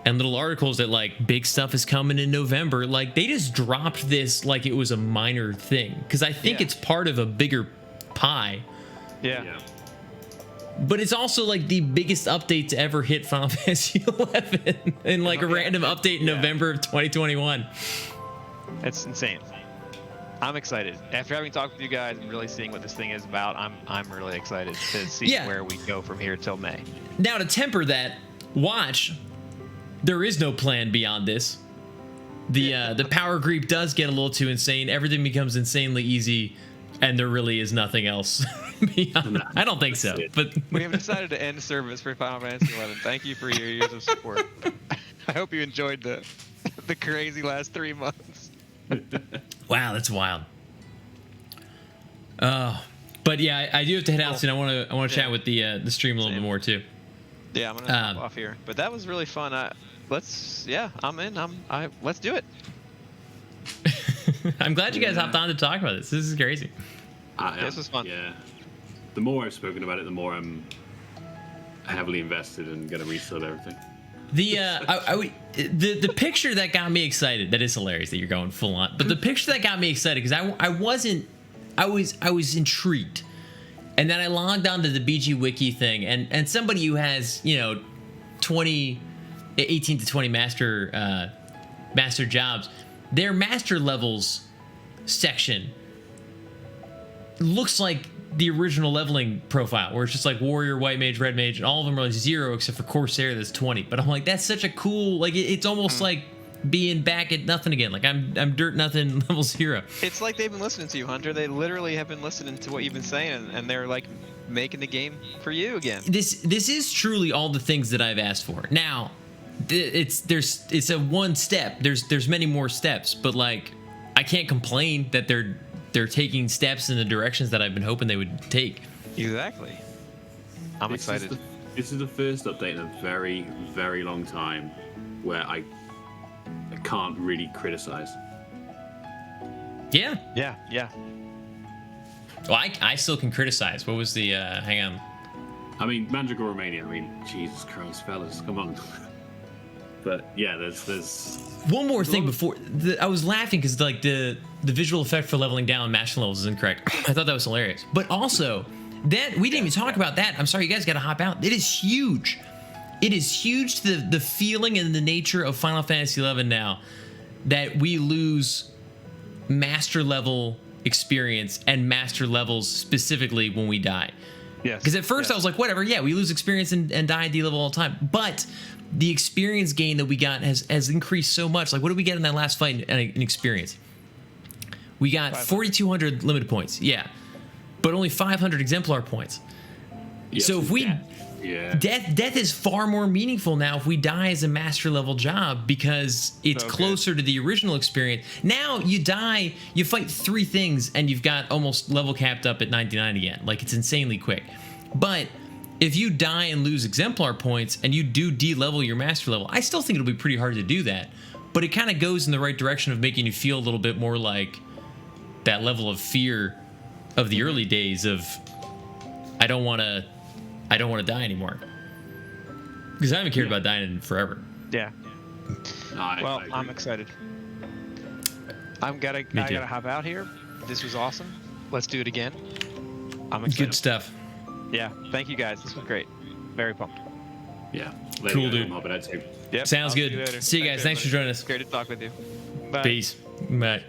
little articles that like big stuff is coming in November. Like they just dropped this like it was a minor thing because I think it's part of a bigger pie. Yeah. But it's also like the biggest update to ever hit Final Fantasy 11 in like a random update in November of 2021. That's insane. I'm excited. After having talked with you guys and really seeing what this thing is about, I'm really excited to see where we go from here till May. Now to temper that, watch. There is no plan beyond this. The power creep does get a little too insane. Everything becomes insanely easy, and there really is nothing else beyond that. I don't think so. But we have decided to end service for Final Fantasy 11. Thank you for your years of support. I hope you enjoyed the crazy last 3 months. Wow, that's wild. But yeah, I do have to head out soon. I want to chat with the stream a little bit more too. Yeah, I'm gonna hop off here. But that was really fun. I'm in. Let's do it. I'm glad you guys hopped on to talk about this. This is crazy. This was fun. Yeah. The more I've spoken about it, the more I'm heavily invested and gonna restart everything. The picture that got me excited. That is hilarious that you're going full on. But the picture that got me excited because I was intrigued. And then I logged on to the BG Wiki thing, and somebody who has 18 to 20 master jobs, their master levels section looks like the original leveling profile, where it's just like warrior, white mage, red mage, and all of them are like 0 except for Corsair that's 20. But I'm like, that's such a cool, like it's almost like being back at nothing again. Like I'm dirt nothing level 0. It's like they've been listening to you, Hunter. They literally have been listening to what you've been saying, and they're like making the game for you again. This is truly all the things that I've asked for. Now, it's a one step. There's many more steps, but like I can't complain that they're taking steps in the directions that I've been hoping they would take. Exactly. I'm excited. This is the first update in a very, very long time where I can't really criticize. Yeah. Yeah. Well, I still can criticize. What was the hang on? I mean, Mandragora Mania. I mean, Jesus Christ, fellas, come on. But yeah, there's one more thing before I was laughing because like the visual effect for leveling down master levels is incorrect. I thought that was hilarious. But also that we didn't even talk about that. I'm sorry, you guys got to hop out. It is huge. It is huge to the feeling and the nature of Final Fantasy XI now that we lose master level experience and master levels specifically when we die. Yes. Because at first I was like, whatever, yeah, we lose experience and die at D level all the time. But the experience gain that we got has increased so much. Like, what did we get in that last fight in experience? We got 4,200 limited points, yeah, but only 500 exemplar points. Yes, so if we death is far more meaningful now if we die as a master level job because it's closer to the original experience. Now you die, you fight 3 things, and you've got almost level capped up at 99 again. Like, it's insanely quick. But if you die and lose exemplar points and you do de-level your master level, I still think it'll be pretty hard to do that. But it kind of goes in the right direction of making you feel a little bit more like that level of fear of the early days of I don't want to die anymore. Because I haven't cared about dying in forever. Yeah. Well, I'm excited. I gotta hop out here. This was awesome. Let's do it again. I'm excited. Good stuff. Yeah. Thank you guys. This was great. Very pumped. Yeah. Cool, dude. Yep, Sounds I'll see good. you later. See you guys. Thanks for joining us. Great to talk with you. Bye. Peace. Bye.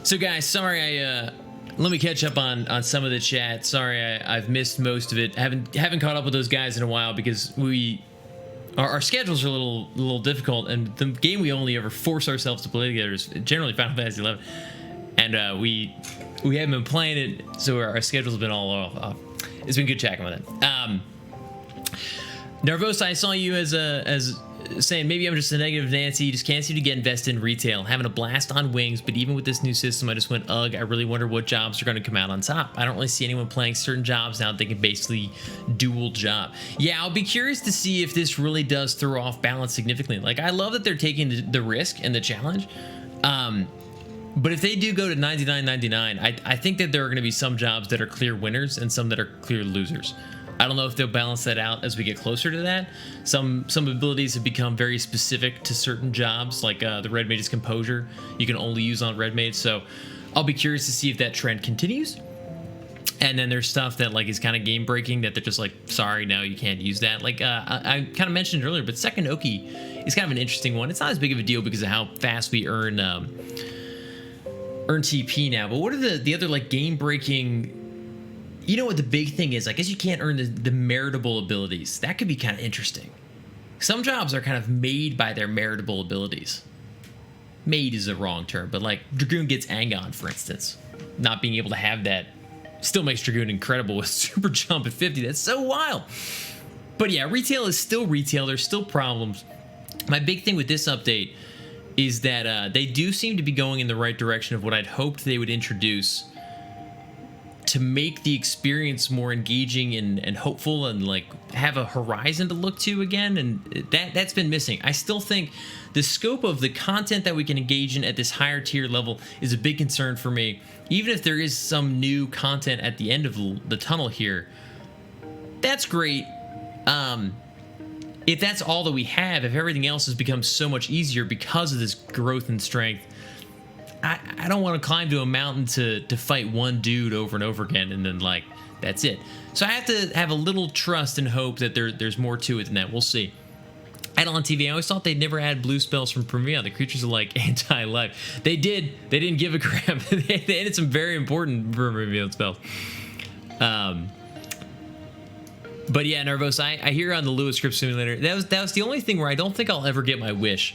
So guys, sorry let me catch up on some of the chat. Sorry I've missed most of it. Haven't caught up with those guys in a while because our schedules are a little difficult, and the game we only ever force ourselves to play together is generally Final Fantasy 11, and we haven't been playing it, so our schedules have been all off. It's been good chatting with it. Narvosa, I saw you as saying maybe I'm just a negative Nancy, just can't seem to get invested in retail, having a blast on wings, but even with this new system I just went ugh. I really wonder what jobs are going to come out on top. I don't really see anyone playing certain jobs now that they can basically dual job. Yeah, I'll be curious to see if this really does throw off balance significantly. Like, I love that they're taking the risk and the challenge, but if they do go to 99.99, I think that there are going to be some jobs that are clear winners and some that are clear losers. I don't know if they'll balance that out as we get closer to that. Some abilities have become very specific to certain jobs, like the Red Mage's Composure. You can only use on Red Mage, so I'll be curious to see if that trend continues. And then there's stuff that like is kind of game breaking that they're just like, sorry, no, you can't use that. Like I kind of mentioned earlier, but Sekinoki is kind of an interesting one. It's not as big of a deal because of how fast we earn TP now. But what are the other like game breaking? You know what the big thing is? I guess you can't earn the meritable abilities. That could be kind of interesting. Some jobs are kind of made by their meritable abilities. Made is a wrong term, but like Dragoon gets Angon, for instance. Not being able to have that still makes Dragoon incredible with super jump at 50. That's so wild. But yeah, retail is still retail. There's still problems. My big thing with this update is that they do seem to be going in the right direction of what I'd hoped they would introduce to make the experience more engaging and hopeful, and like have a horizon to look to again, and that's been missing. I still think the scope of the content that we can engage in at this higher tier level is a big concern for me. Even if there is some new content at the end of the tunnel here, that's great. If that's all that we have, if everything else has become so much easier because of this growth and strength, I don't want to climb to a mountain to fight one dude over and over again and then like that's it. So I have to have a little trust and hope that there's more to it than that. We'll see. Eidolon TV, I always thought they'd never add blue spells from Premier. The creatures are like anti-life. They did. They didn't give a crap. They added some very important Premier spells. But yeah, Nervos, I hear on the Lewis Script Simulator, that was the only thing where I don't think I'll ever get my wish,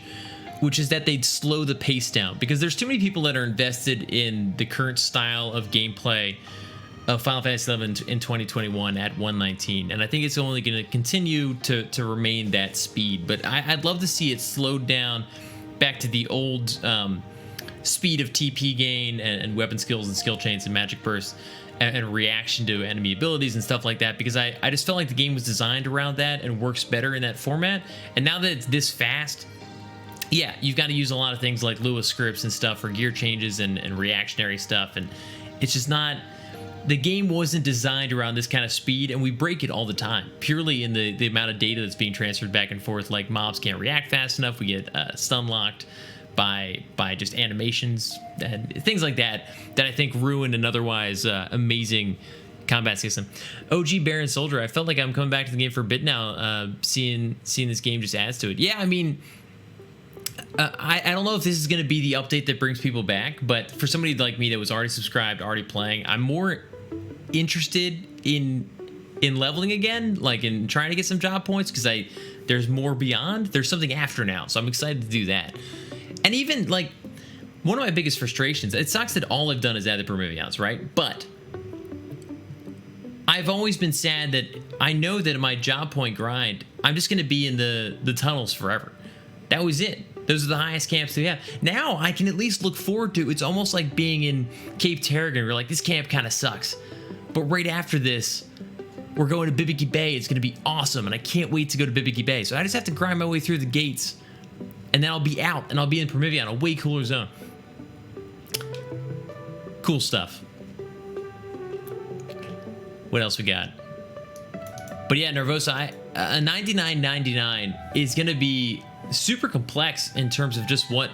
which is that they'd slow the pace down, because there's too many people that are invested in the current style of gameplay of Final Fantasy XI in 2021 at 119, and I think it's only going to continue to remain that speed. But I'd love to see it slowed down back to the old speed of TP gain and weapon skills and skill chains and magic bursts and reaction to enemy abilities and stuff like that, because I just felt like the game was designed around that and works better in that format. And now that it's this fast, yeah, you've got to use a lot of things like Lewis scripts and stuff for gear changes and reactionary stuff, and it's just not... The game wasn't designed around this kind of speed, and we break it all the time, purely in the amount of data that's being transferred back and forth. Like, mobs can't react fast enough, we get stun locked by just animations and things like that I think ruin an otherwise amazing combat system. OG Baron Soldier, I felt like I'm coming back to the game for a bit now. Seeing this game just adds to it. Yeah, I mean... I don't know if this is going to be the update that brings people back, but for somebody like me that was already subscribed, already playing, I'm more interested in leveling again, like in trying to get some job points, because there's more beyond. There's something after now, so I'm excited to do that. And even, like, one of my biggest frustrations, it sucks that all I've done is add the Permivians, right? But I've always been sad that I know that in my job point grind, I'm just going to be in the tunnels forever. That was it. Those are the highest camps we have. Now I can at least look forward to, it's almost like being in Cape Terragon. We're like, this camp kind of sucks, but right after this, we're going to Bibiki Bay. It's going to be awesome, and I can't wait to go to Bibiki Bay. So I just have to grind my way through the gates, and then I'll be out, and I'll be in Permivion, a way cooler zone. Cool stuff. What else we got? But yeah, Nervosa, a 99.99 is going to be super complex in terms of just what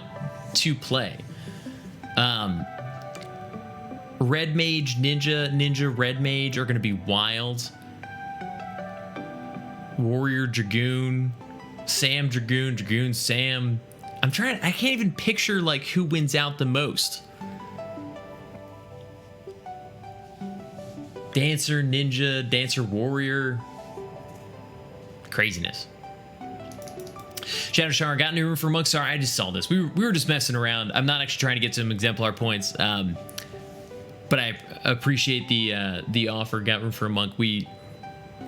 to play. Red Mage, Ninja, Red Mage are going to be wild. Warrior Dragoon, Sam Dragoon, Dragoon Sam. I can't even picture like who wins out the most. Dancer, Ninja, Dancer, Warrior. Craziness. Shadow Shower, got new room for Monk. Sorry, I just saw this. We were just messing around. I'm not actually trying to get some exemplar points, but I appreciate the offer. Got room for a Monk. We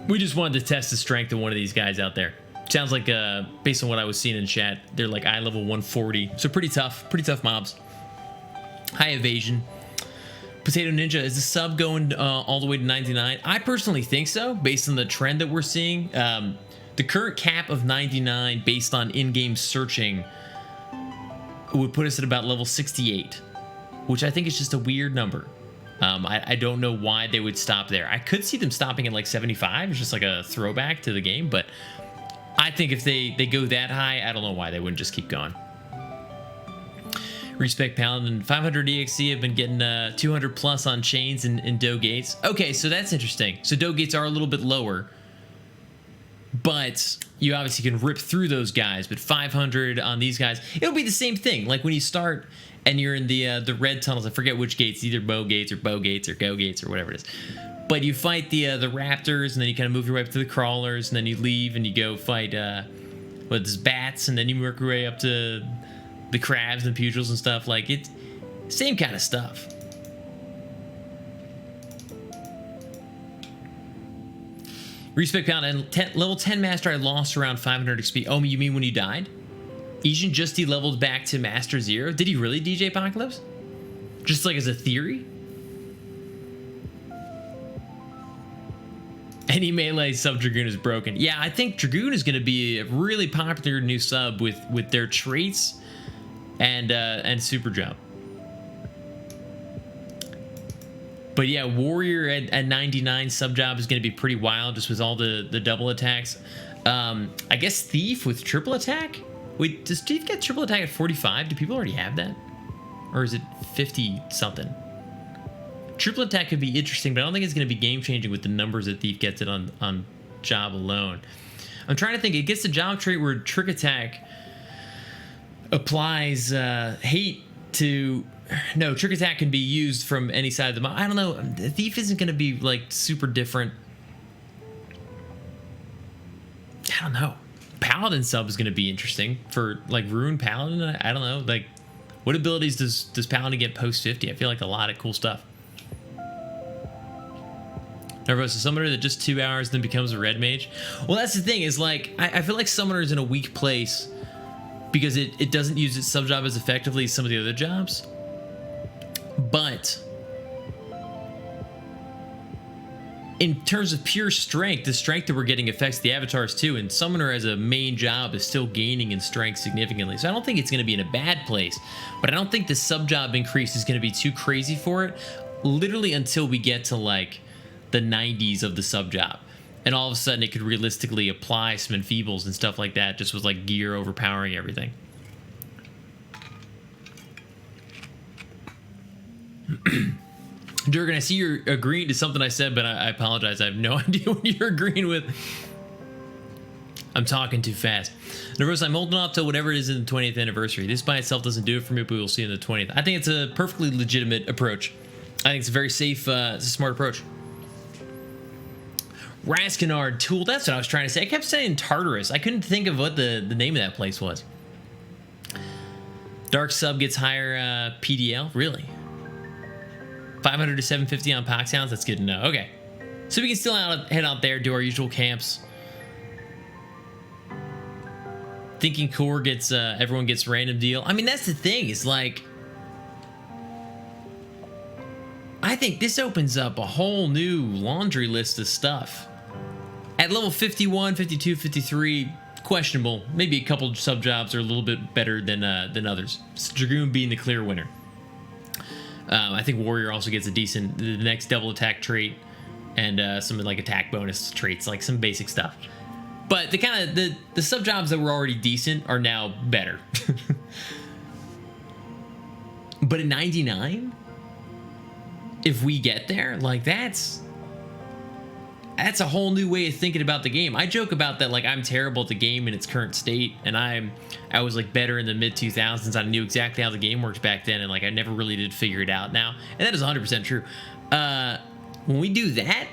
just wanted to test the strength of one of these guys out there. Sounds like, based on what I was seeing in chat, they're like eye level 140. So pretty tough mobs. High evasion. Potato Ninja, is the sub going all the way to 99? I personally think so, based on the trend that we're seeing. The current cap of 99 based on in-game searching would put us at about level 68, which I think is just a weird number. I don't know why they would stop there. I could see them stopping at like 75. It's just like a throwback to the game, but I think if they go that high, I don't know why they wouldn't just keep going. Respect Paladin, 500 EXC have been getting 200 plus on chains and dough gates. Okay, so that's interesting. So dough gates are a little bit lower, but you obviously can rip through those guys. But 500 on these guys, it'll be the same thing. Like when you start and you're in the red tunnels, I forget which gates, either bow gates or go gates or whatever it is. But you fight the raptors, and then you kind of move your way up to the crawlers, and then you leave and you go fight bats, and then you work your way up to the crabs and pugils and stuff. Like, it's same kind of stuff. Respect Pound, and level 10 master, I lost around 500 XP. Oh, you mean when you died? Asian just de-leveled back to master 0. Did he really, DJ Apocalypse? Just like as a theory? Any melee sub Dragoon is broken. Yeah, I think Dragoon is going to be a really popular new sub with their traits and super jump. But yeah, Warrior at 99 sub job is going to be pretty wild, just with all the double attacks. I guess Thief with triple attack. Wait, does Thief get triple attack at 45? Do people already have that, or is it 50 something? Triple attack could be interesting, but I don't think it's going to be game changing with the numbers that Thief gets it on job alone. I'm trying to think. It gets the job trait where trick attack applies hate to. No, trick attack can be used from any side of the map. I don't know. The Thief isn't going to be like super different. I don't know. Paladin sub is going to be interesting for like Rune Paladin. I don't know. Like, what abilities does Paladin get post 50? I feel like a lot of cool stuff. Nervous, a summoner that just 2 hours then becomes a red mage. Well, that's the thing, is like I feel like summoner is in a weak place because it doesn't use its sub job as effectively as some of the other jobs. But in terms of pure strength, the strength that we're getting affects the avatars too, and summoner as a main job is still gaining in strength significantly. So I don't think it's going to be in a bad place, but I don't think the sub job increase is going to be too crazy for it, literally until we get to like the 90s of the sub job, and all of a sudden it could realistically apply some enfeebles and stuff like that, just with like gear overpowering everything. Durgan, I see you're agreeing to something I said, but I apologize. I have no idea what you're agreeing with. I'm talking too fast. Nervous, I'm holding off till whatever it is in the 20th anniversary. This by itself doesn't do it for me, but we'll see in the 20th. I think it's a perfectly legitimate approach. I think it's a very safe, it's a smart approach. Raskinard Tool, that's what I was trying to say. I kept saying Tartarus. I couldn't think of what the name of that place was. Dark sub gets higher PDL, really? 500 to 750 on Pox Hounds, that's good to know. Okay, so we can still head out there, do our usual camps. Thinking Core gets, everyone gets random deal. I mean, that's the thing, is like, I think this opens up a whole new laundry list of stuff. At level 51, 52, 53, questionable. Maybe a couple sub jobs are a little bit better than others. Dragoon being the clear winner. I think Warrior also gets the next double attack trait, and some like attack bonus traits, like some basic stuff. But the sub jobs that were already decent are now better. But at 99, if we get there, like that's that's a whole new way of thinking about the game. I joke about that, like I'm terrible at the game in its current state, and I was like better in the mid 2000s. I knew exactly how the game works back then, and like I never really did figure it out now, and that is 100% true. When we do that,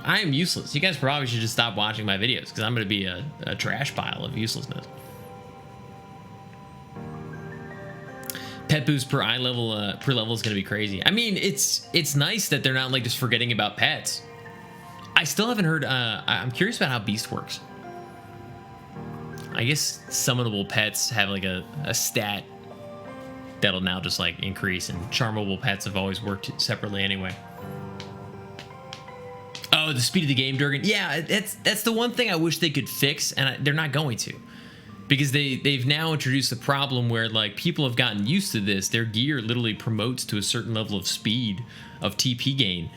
I am useless. You guys probably should just stop watching my videos because I'm going to be a trash pile of uselessness. Pet boost per eye level per level is going to be crazy. I mean, it's nice that they're not like just forgetting about pets. I still haven't heard. I'm curious about how Beast works. I guess summonable pets have like a stat that'll now just like increase, and charmable pets have always worked separately anyway. Oh, the speed of the game, Durgan. Yeah, that's the one thing I wish they could fix, and they're not going to. Because they've now introduced the problem where like people have gotten used to this. Their gear literally promotes to a certain level of speed of TP gain,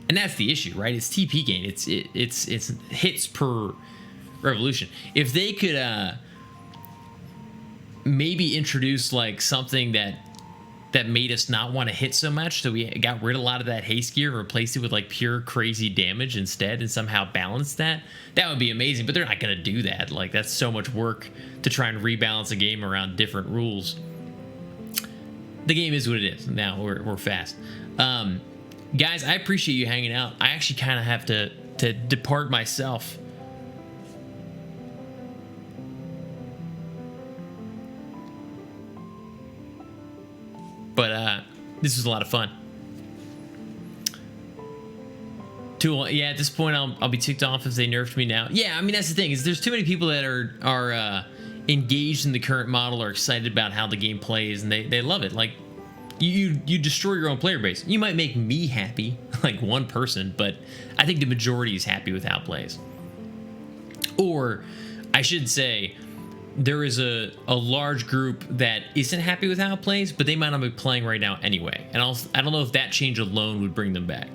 and that's the issue, right? It's TP gain. It's hits per revolution. If they could maybe introduce like something that made us not want to hit so much, so we got rid of a lot of that haste gear and replaced it with like pure crazy damage instead, and somehow balance that would be amazing. But they're not going to do that. Like, that's so much work to try and rebalance a game around different rules. The game is what it is. Now we're fast. Guys, I appreciate you hanging out. I actually kind of have to depart myself. But this was a lot of fun. Yeah, at this point, I'll be ticked off if they nerfed me now. Yeah, I mean, that's the thing, is there's too many people that are engaged in the current model, are excited about how the game plays, and they love it. Like, you destroy your own player base. You might make me happy, like one person, but I think the majority is happy with how it plays. Or, I should say, there is a large group that isn't happy with how it plays, but they might not be playing right now anyway. And I don't know if that change alone would bring them back.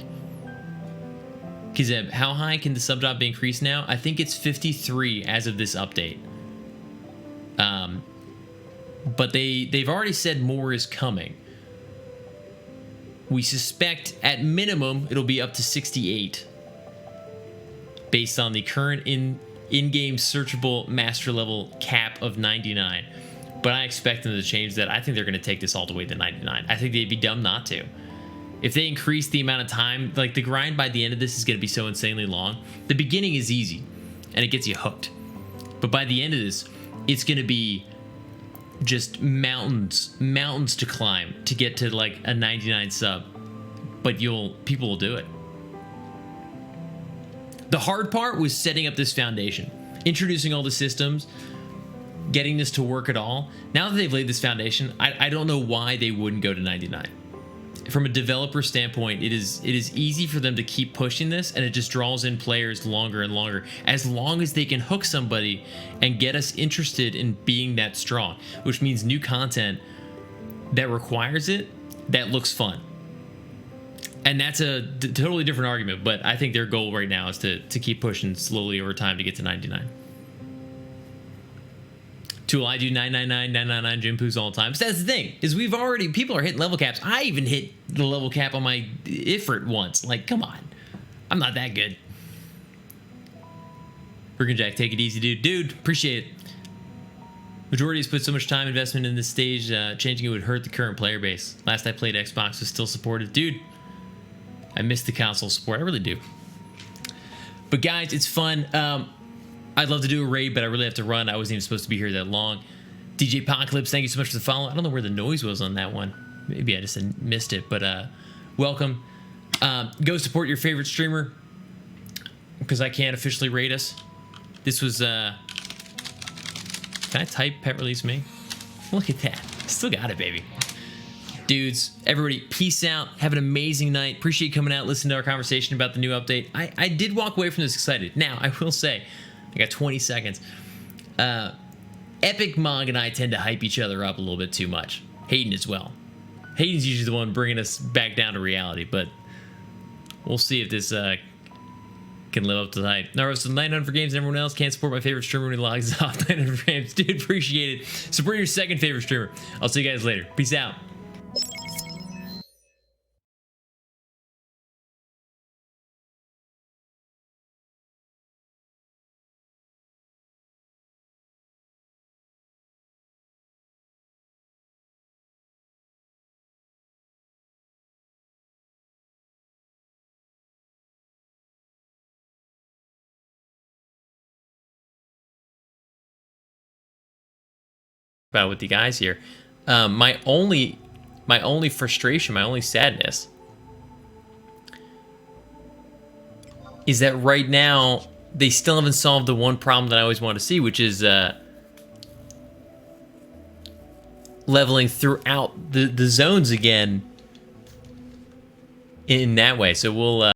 Kizeb, how high can the sub drop be increased now? I think it's 53 as of this update. But they've already said more is coming. We suspect at minimum it'll be up to 68 based on the current in-game searchable master level cap of 99. But I expect them to change that. I think they're going to take this all the way to 99. I think they'd be dumb not to. If they increase the amount of time, like the grind by the end of this is going to be so insanely long. The beginning is easy and it gets you hooked. But by the end of this, it's going to be just mountains to climb to get to like a 99 sub. But people will do it. The hard part was setting up this foundation, introducing all the systems, getting this to work at all. Now that they've laid this foundation, I don't know why they wouldn't go to 99. From a developer standpoint, it is easy for them to keep pushing this, and it just draws in players longer and longer, as long as they can hook somebody and get us interested in being that strong, which means new content that requires it, that looks fun. And that's a totally different argument, but I think their goal right now is to keep pushing slowly over time to get to 99. Tool, I do 999, 999 gym poos all the time. So that's the thing, is people are hitting level caps. I even hit the level cap on my Ifrit once. Like, come on. I'm not that good. Brick Jack, take it easy, dude. Dude, appreciate it. Majority has put so much time investment in this stage, changing it would hurt the current player base. Last I played, Xbox was still supported. Dude, I miss the console support. I really do. But guys, it's fun. I'd love to do a raid, but I really have to run. I wasn't even supposed to be here that long. DJ Apocalypse, thank you so much for the follow. I don't know where the noise was on that one. Maybe I just missed it, but welcome. Go support your favorite streamer, because I can't officially raid us. This was, can I type pet release me? Look at that. Still got it, baby. Dudes, everybody, peace out. Have an amazing night. Appreciate you coming out, listening to our conversation about the new update. I did walk away from this excited. Now, I will say, I got 20 seconds. Epic Mog and I tend to hype each other up a little bit too much. Hayden as well. Hayden's usually the one bringing us back down to reality, but we'll see if this can live up to the hype. Naros, 900 for games, and everyone else can't support my favorite streamer when he logs off. 900 for games. Dude, appreciate it. Support your second favorite streamer. I'll see you guys later. Peace out. about with the guys here. My only frustration, my only sadness is that right now they still haven't solved the one problem that I always want to see, which is leveling throughout the zones again in that way. So we'll